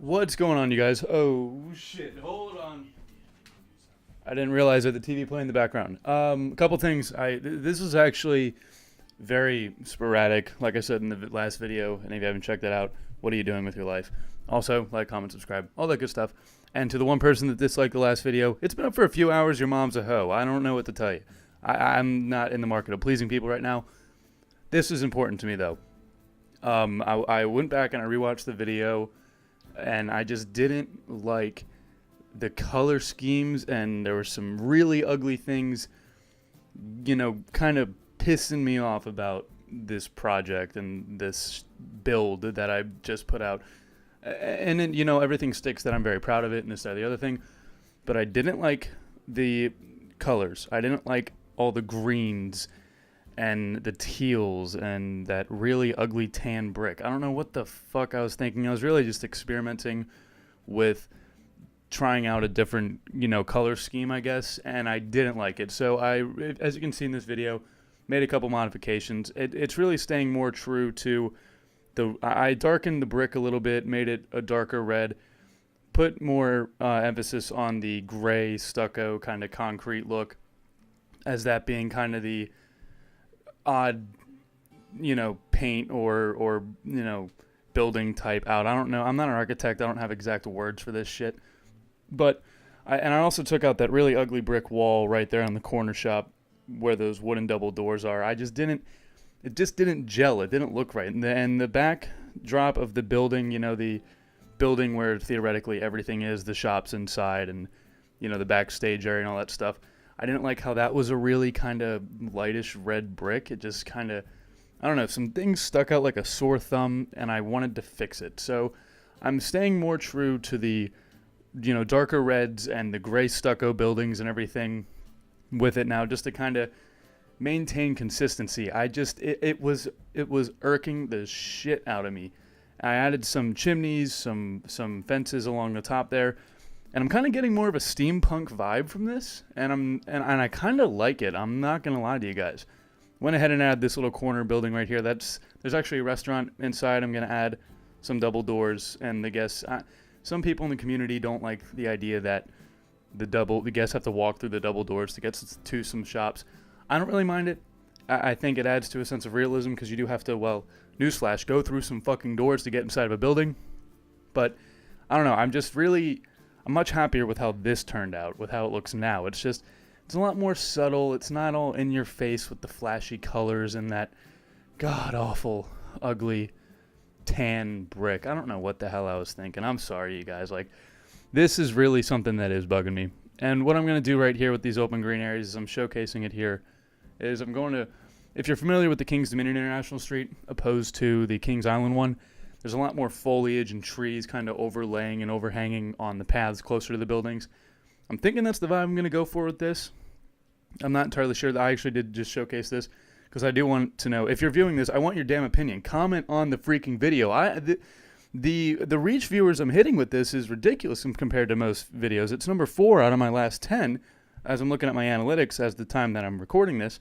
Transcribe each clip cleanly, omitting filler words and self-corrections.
What's going on, you guys? Oh, shit. Hold on. I didn't realize that the TV playing in the background. A couple things. This was actually very sporadic. Like I said in the last video, and if you haven't checked that out, what are you doing with your life? Also, like, comment, subscribe, all that good stuff. And to the one person that disliked the last video, it's been up for a few hours. Your mom's a hoe. I don't know what to tell you. I'm not in the market of pleasing people right now. This is important to me, though. I went back and I rewatched the video, and I just didn't like the color schemes, and there were some really ugly things, you know, kind of pissing me off about this project and this build that I just put out. And then, you know, everything sticks that I'm very proud of it and this, that, the other thing. But I didn't like the colors. I didn't like all the greens and the teals and that really ugly tan brick. I don't know what the fuck I was thinking. I was really just experimenting with trying out a different, you know, color scheme, I guess, and I didn't like it. So as you can see in this video, made a couple modifications. It's really staying more true to I darkened the brick a little bit, made it a darker red, put more emphasis on the gray stucco kind of concrete look, as that being kind of the odd, you know, paint or you know, building type out. I don't know. I'm not an architect. I don't have exact words for this shit. But I also took out that really ugly brick wall right there on the corner shop where those wooden double doors are. It just didn't gel. It didn't look right. And the backdrop of the building, you know, the building where theoretically everything is, the shops inside and, you know, the backstage area and all that stuff, I didn't like how that was a really kind of lightish red brick. It just kind of, I don't know, some things stuck out like a sore thumb, and I wanted to fix it. So I'm staying more true to the, you know, darker reds and the gray stucco buildings and everything with it now, just to kind of maintain consistency. It was irking the shit out of me. I added some chimneys, some fences along the top there, and I'm kind of getting more of a steampunk vibe from this, and I kind of like it. I'm not gonna lie to you guys. Went ahead and added this little corner building right here. There's actually a restaurant inside. I'm gonna add some double doors, and the guests. Some people in the community don't like the idea that the guests have to walk through the double doors to get to some shops. I don't really mind it. I think it adds to a sense of realism because you do have to, well, newsflash, go through some fucking doors to get inside of a building. But I don't know. I'm much happier with how this turned out, with how it looks now. It's a lot more subtle. It's not all in your face with the flashy colors and that god-awful, ugly tan brick. I don't know what the hell I was thinking. I'm sorry, you guys. Like, this is really something that is bugging me. And what I'm going to do right here with these open green areas is I'm showcasing it here. Is I'm going to, if you're familiar with the Kings Dominion International Street opposed to the Kings Island one, there's a lot more foliage and trees kind of overlaying and overhanging on the paths closer to the buildings. I'm thinking that's the vibe I'm going to go for with this. I'm not entirely sure. That I actually did just showcase this because I do want to know, if you're viewing this, I want your damn opinion. Comment on the freaking video. The reach viewers I'm hitting with this is ridiculous compared to most videos. It's number 4 out of my last 10 as I'm looking at my analytics as the time that I'm recording this.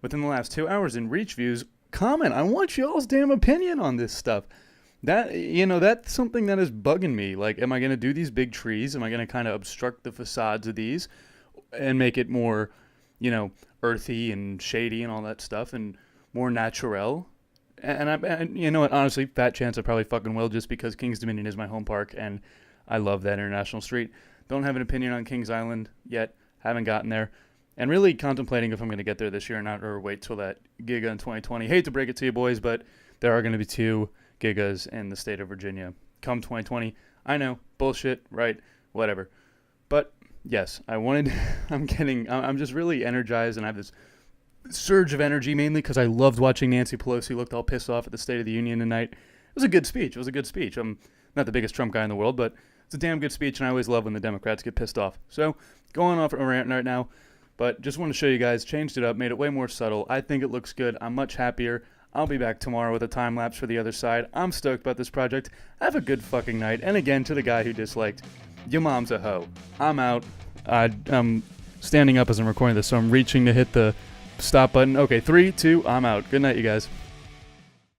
Within the last 2 hours in reach views, comment. I want y'all's damn opinion on this stuff. That, you know, that's something that is bugging me. Like, am I going to do these big trees? Am I going to kind of obstruct the facades of these and make it more, you know, earthy and shady and all that stuff and more natural? And you know what, honestly, fat chance I probably fucking will, just because Kings Dominion is my home park and I love that International Street. Don't have an opinion on Kings Island yet. Haven't gotten there. And really contemplating if I'm going to get there this year or not, or wait till that giga in 2020. Hate to break it to you boys, but there are going to be 2 gigas in the state of Virginia come 2020. I know, bullshit, right? Whatever. But yes, I'm just really energized, and I have this surge of energy, mainly because I loved watching Nancy Pelosi looked all pissed off at the State of the Union tonight. It was a good speech. I'm not the biggest Trump guy in the world, but it's a damn good speech, and I always love when the Democrats get pissed off. So, going off a rant right now, but just want to show you guys, changed it up, made it way more subtle. I think it looks good. I'm much happier. I'll be back tomorrow with a time lapse for the other side. I'm stoked about this project. Have a good fucking night. And again, to the guy who disliked, your mom's a hoe. I'm out. I'm standing up as I'm recording this, so I'm reaching to hit the stop button. Okay, 3, 2, I'm out. Good night, you guys.